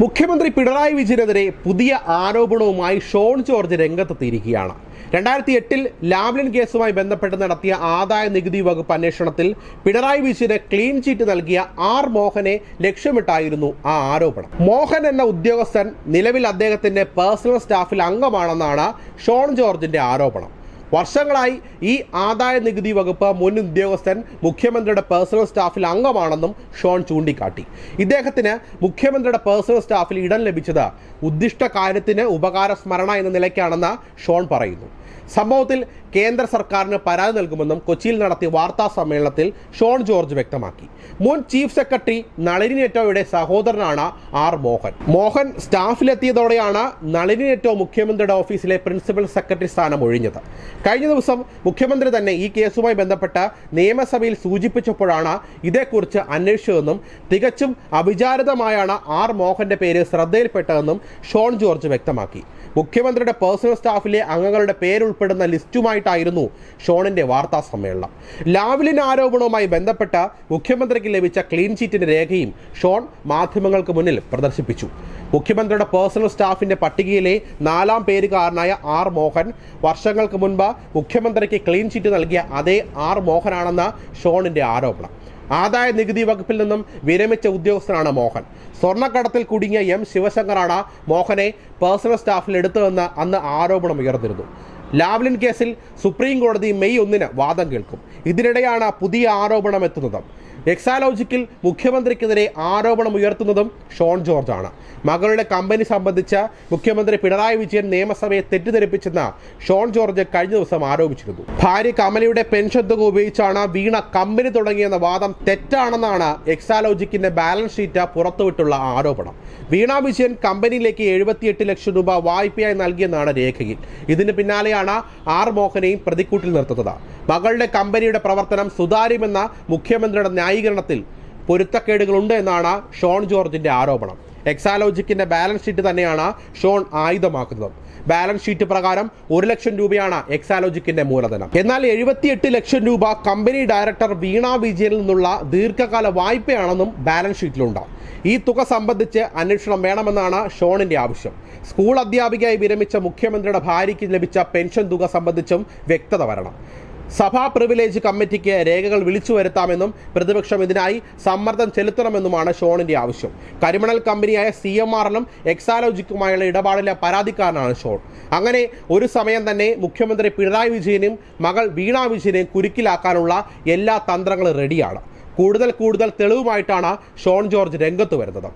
മുഖ്യമന്ത്രി പിണറായി വിജയനെതിരെ പുതിയ ആരോപണവുമായി ഷോൺ ജോർജ് രംഗത്തെത്തിയിരിക്കുകയാണ്. 2008 ലാവ്ലിൻ കേസുമായി ബന്ധപ്പെട്ട് നടത്തിയ ആദായ നികുതി വകുപ്പ് അന്വേഷണത്തിൽ പിണറായി വിജയന് ക്ലീൻ ചീറ്റ് നൽകിയ ആർ മോഹനെ ലക്ഷ്യമിട്ടായിരുന്നു ആ ആരോപണം. മോഹൻ എന്ന ഉദ്യോഗസ്ഥൻ നിലവിൽ അദ്ദേഹത്തിന്റെ പേഴ്സണൽ സ്റ്റാഫിൽ അംഗമാണെന്നാണ് ഷോൺ ജോർജിന്റെ ആരോപണം. വർഷങ്ങളായി ഈ ആദായ നികുതി വകുപ്പ് മുൻ ഉദ്യോഗസ്ഥൻ മുഖ്യമന്ത്രിയുടെ പേഴ്സണൽ സ്റ്റാഫിൽ അംഗമാണെന്നും ഷോൺ ചൂണ്ടിക്കാട്ടി. ഇദ്ദേഹത്തിന് മുഖ്യമന്ത്രിയുടെ പേഴ്സണൽ സ്റ്റാഫിൽ ഇടം ലഭിച്ചത് ഉദ്ദിഷ്ട കാര്യത്തിന് ഉപകാരസ്മരണ എന്ന നിലയ്ക്കാണെന്ന് ഷോൺ പറയുന്നു. സംഭവത്തിൽ കേന്ദ്ര സർക്കാരിന് പരാതി നൽകുമെന്നും കൊച്ചിയിൽ നടത്തിയ വാർത്താ സമ്മേളനത്തിൽ ഷോൺ ജോർജ് വ്യക്തമാക്കി. മുൻ ചീഫ് സെക്രട്ടറി നളിനി നെറ്റോയുടെ സഹോദരനാണ് ആർ മോഹൻ. മോഹൻ സ്റ്റാഫിലെത്തിയതോടെയാണ് നളിനി നെറ്റോ മുഖ്യമന്ത്രിയുടെ ഓഫീസിലെ പ്രിൻസിപ്പൽ സെക്രട്ടറി സ്ഥാനം ഒഴിഞ്ഞത്. കഴിഞ്ഞ ദിവസം മുഖ്യമന്ത്രി തന്നെ ഈ കേസുമായി ബന്ധപ്പെട്ട് നിയമസഭയിൽ സൂചിപ്പിച്ചപ്പോഴാണ് ഇതേക്കുറിച്ച് അന്വേഷിച്ചതെന്നും തികച്ചും അവിചാരിതമായാണ് ആർ മോഹന്റെ പേര് ശ്രദ്ധയിൽപ്പെട്ടതെന്നും ഷോൺ ജോർജ് വ്യക്തമാക്കി. മുഖ്യമന്ത്രിയുടെ പേഴ്സണൽ സ്റ്റാഫിലെ അംഗങ്ങളുടെ പേരുൾപ്പെടുന്ന ലിസ്റ്റുമായിട്ടായിരുന്നു ഷോണിന്റെ വാർത്താ സമ്മേളനം. ലാവ്ലിൻ ആരോപണവുമായി ബന്ധപ്പെട്ട മുഖ്യമന്ത്രിക്ക് ലഭിച്ച ക്ലീൻ ചീറ്റിന്റെ രേഖയും ഷോൺ മാധ്യമങ്ങൾക്ക് മുന്നിൽ പ്രദർശിപ്പിച്ചു. മുഖ്യമന്ത്രിയുടെ പേഴ്സണൽ സ്റ്റാഫിന്റെ പട്ടികയിലെ 4ാം പേരുകാരനായ ആർ മോഹൻ വർഷങ്ങൾക്ക് മുൻപ് മുഖ്യമന്ത്രിക്ക് ക്ലീൻ ചീറ്റ് നൽകിയ അതേ ആർ മോഹനാണെന്ന് ഷോണിന്റെ ആരോപണം. ആദായ നികുതി വകുപ്പിൽ നിന്നും വിരമിച്ച ഉദ്യോഗസ്ഥനാണ് മോഹൻ. സ്വർണ്ണക്കടത്തിൽ കുടുങ്ങിയ എം ശിവശങ്കറാണ് മോഹനെ പേഴ്സണൽ സ്റ്റാഫിൽ എടുത്തതെന്ന് അന്ന് ആരോപണം ഉയർന്നിരുന്നു. ലാവ്ലിൻ കേസിൽ സുപ്രീം കോടതി മെയ് 1 വാദം കേൾക്കും. ഇതിനിടെയാണ് പുതിയ ആരോപണം എത്തുന്നത്. എക്സാലോജിക്കിൽ മുഖ്യമന്ത്രിക്കെതിരെ ആരോപണം ഉയർത്തുന്നതും ഷോൺ ജോർജാണ്. മകളുടെ കമ്പനി സംബന്ധിച്ച് മുഖ്യമന്ത്രി പിണറായി വിജയൻ നിയമസഭയെ തെറ്റിദ്ധരിപ്പിച്ചെന്ന് ഷോൺ ജോർജ് കഴിഞ്ഞ ദിവസം ആരോപിച്ചിരുന്നു. ഭാര്യ കമലയുടെ പെൻഷൻ തുക ഉപയോഗിച്ചാണ് വീണ കമ്പനി തുടങ്ങിയെന്ന വാദം തെറ്റാണെന്നാണ് എക്സാലോജിക്കിന്റെ ബാലൻസ് ഷീറ്റ് പുറത്തുവിട്ടുള്ള ആരോപണം. വീണ വിജയൻ കമ്പനിയിലേക്ക് 78 ലക്ഷം രൂപ വായ്പയായി നൽകിയെന്നാണ് രേഖയിൽ. ഇതിന് പിന്നാലെയാണ് ആർ മോഹനെയും പ്രതിക്കൂട്ടിൽ നിർത്തുന്നത്. മകളുടെ കമ്പനിയുടെ പ്രവർത്തനം സുതാര്യമെന്ന മുഖ്യമന്ത്രിയുടെ ന്യായീകരണത്തിൽ പൊരുത്തക്കേടുകളുണ്ട് എന്നാണ് ഷോൺ ജോർജിന്റെ ആരോപണം. എക്സാലോജിക്കിന്റെ ബാലൻസ് ഷീറ്റ് തന്നെയാണ് ഷോൺ ആയുധമാക്കുന്നത്. ബാലൻസ് ഷീറ്റ് പ്രകാരം 1 ലക്ഷം രൂപയാണ് എക്സാലോജിക്കിന്റെ മൂലധനം. എന്നാൽ 78 ലക്ഷം രൂപ കമ്പനി ഡയറക്ടർ വീണ വിജയനിൽ നിന്നുള്ള ദീർഘകാല വായ്പയാണെന്നും ബാലൻസ് ഷീറ്റിലുണ്ടാവും. ഈ തുക സംബന്ധിച്ച് അന്വേഷണം വേണമെന്നാണ് ഷോണിന്റെ ആവശ്യം. സ്കൂൾ അധ്യാപികയായി വിരമിച്ച മുഖ്യമന്ത്രിയുടെ ഭാര്യയ്ക്ക് ലഭിച്ച പെൻഷൻ തുക സംബന്ധിച്ചും വ്യക്തത വരണം. സഭാ പ്രിവിലേജ് കമ്മിറ്റിക്ക് രേഖകൾ വിളിച്ചു വരുത്താമെന്നും പ്രതിപക്ഷം ഇതിനായി സമ്മർദ്ദം ചെലുത്തണമെന്നുമാണ് ഷോണിന്റെ ആവശ്യം. കരിമണൽ കമ്പനിയായ CMRലും എക്സാലോജിക്കുമായുള്ള ഇടപാടിലെ പരാതിക്കാരനാണ് ഷോൺ. അങ്ങനെ ഒരു സമയം തന്നെ മുഖ്യമന്ത്രി പിണറായി വിജയനും മകൾ വീണ വിജയനെയും കുരുക്കിലാക്കാനുള്ള എല്ലാ തന്ത്രങ്ങളും റെഡിയാണ്. കൂടുതൽ തെളിവുമായിട്ടാണ് ഷോൺ ജോർജ് രംഗത്ത് വരുന്നത്.